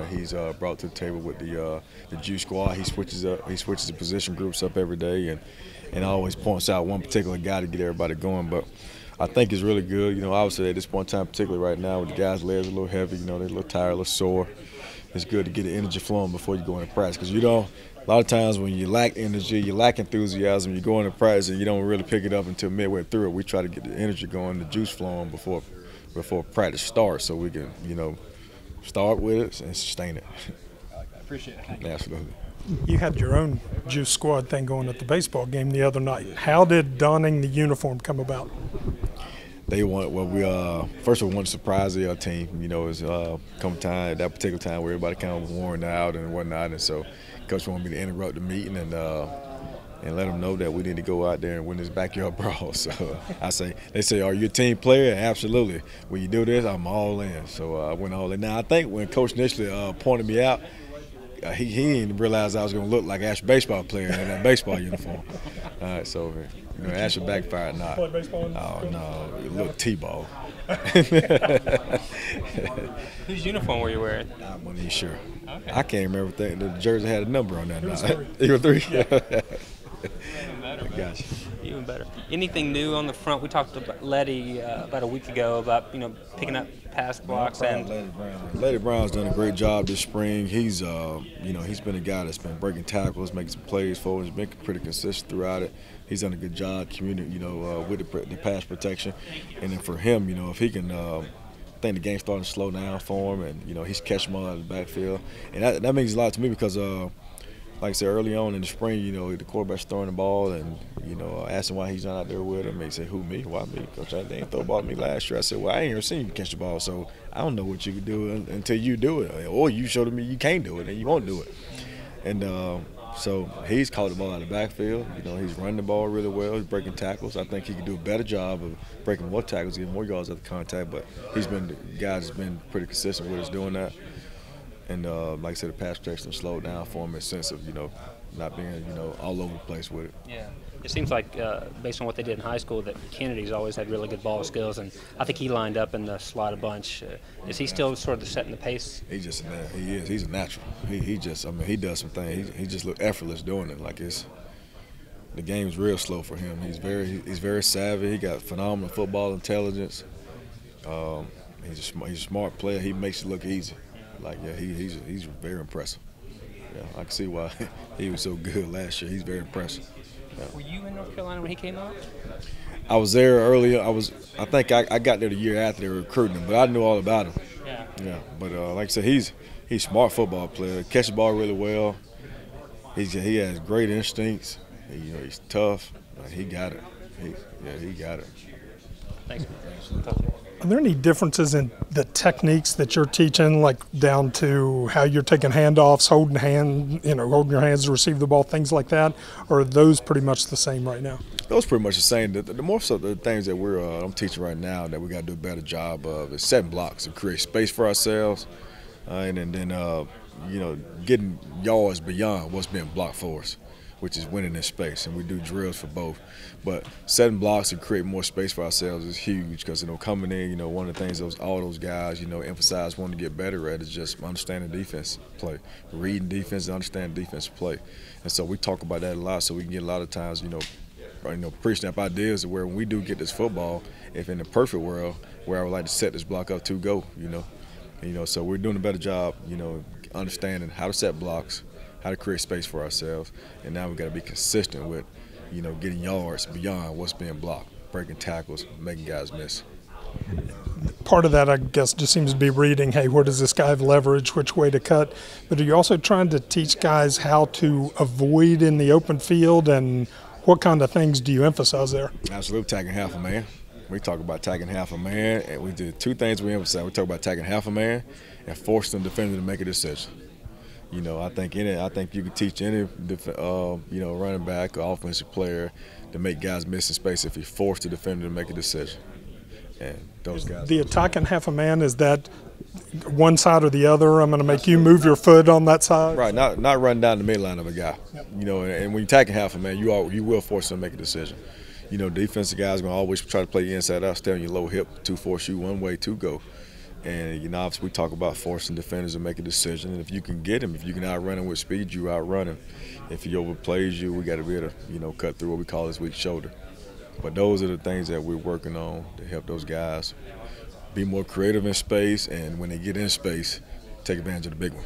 He's brought to the table with the juice squad. He switches the position groups up every day, and always points out one particular guy to get everybody going. But I think it's really good. Obviously at this point in time, particularly right now, with the guys' legs a little heavy, they're a little tired, a little sore. It's good to get the energy flowing before you go into practice, because a lot of times when you lack energy, you lack enthusiasm, you go into practice and you don't really pick it up until midway through it. We try to get the energy going, the juice flowing before practice starts, so we can start with it and sustain it. I appreciate it. Thank you. Absolutely. You had your own juice squad thing going at the baseball game the other night. How did donning the uniform come about? They want first of all, wanted to surprise the team. It's come time at that particular time where everybody kind of worn out and whatnot, and so coach wanted me to interrupt the meeting and let them know that we need to go out there and win this backyard brawl. So they say, "Are you a team player?" Absolutely. When you do this, I'm all in. So I went all in. Now I think when Coach initially pointed me out, he didn't realize I was going to look like an actual baseball player in that baseball uniform. All right, so actually backfired. Not. Play baseball? Oh no, a little T-ball. Whose uniform were you wearing? I wasn't even sure. Okay. I can't remember if the jersey had a number on that. It was night. 3. You were 3? Even better. Gotcha. Even better. Anything new on the front? We talked about Letty about a week ago about picking up pass blocks and Letty Brown's done a great job this spring. He's he's been a guy that's been breaking tackles, making some plays forward. He's been pretty consistent throughout it. He's done a good job communicating, with the pass protection. And then for him, if he can, I think the game's starting to slow down for him, and he's catching them all out of the backfield, and that means a lot to me because. Like I said, early on in the spring, the quarterback's throwing the ball, and, asking why he's not out there with him. He said, "Who, me? Why me? Coach, they didn't throw a ball to me last year." I said, "Well, I ain't ever seen you catch the ball, so I don't know what you can do until you do it. Or you show me you can't do it, and you won't do it." And so he's caught the ball out of the backfield. He's running the ball really well. He's breaking tackles. I think he could do a better job of breaking more tackles, getting more yards at the contact, but he's been the guy that's been pretty consistent with us doing that. And like I said, the pass protection slowed down for him in the sense of, not being, all over the place with it. yeah. It seems like, based on what they did in high school, that Kennedy's always had really good ball skills, and I think he lined up in the slot a bunch. Is he still sort of setting the pace? He is. He's a natural. He does some things. He just look effortless doing it. Like the game's real slow for him. He's very savvy. He got phenomenal football intelligence. He's a smart player. He makes it look easy. He's very impressive. Yeah, I can see why he was so good last year. He's very impressive. Yeah. Were you in North Carolina when he came out? I was there earlier. I think I got there the year after they were recruiting him, but I knew all about him. Yeah. Yeah, but like I said, he's a smart football player. Catch the ball really well. He has great instincts. He's tough. He got it. He got it. Thanks. Are there any differences in the techniques that you're teaching, like down to how you're taking handoffs, holding your hands to receive the ball, things like that? Or are those pretty much the same right now? Those pretty much the same. The more so the things that I'm teaching right now that we got to do a better job of is setting blocks and create space for ourselves, and then getting yards beyond what's being blocked for us, which is winning in space, and we do drills for both. But setting blocks and creating more space for ourselves is huge because, coming in, one of the things all those guys, emphasize wanting to get better at is just understanding defense play, reading defense, and understanding defense play. And so we talk about that a lot so we can get a lot of times, pre-snap ideas of where when we do get this football, if in the perfect world, where I would like to set this block up to go, so we're doing a better job, understanding how to set blocks, how to create space for ourselves, and now we've got to be consistent with, getting yards beyond what's being blocked, breaking tackles, making guys miss. Part of that, I guess, just seems to be reading, hey, where does this guy have leverage, which way to cut? But are you also trying to teach guys how to avoid in the open field, and what kind of things do you emphasize there? Absolutely, tagging half a man. We talk about tagging half a man, and we did two things we emphasize. We talk about tagging half a man and forcing the defender to make a decision. I think you can teach any running back or offensive player to make guys miss in space if he forced the defender to make a decision. And those guys. The attacking half a man, is that one side or the other? I'm going to make you move your foot on that side. Right, not running down the midline of a guy. Yep. And when you're attacking half a man, you will force him to make a decision. Defensive guys are going to always try to play you inside out, stay on your low hip, 2-4 shoot one way to go. And, obviously we talk about forcing defenders to make a decision. And if you can get him, if you can outrun him with speed, you outrun him. If he overplays you, we got to be able to, cut through what we call his weak shoulder. But those are the things that we're working on to help those guys be more creative in space, and when they get in space, take advantage of the big one.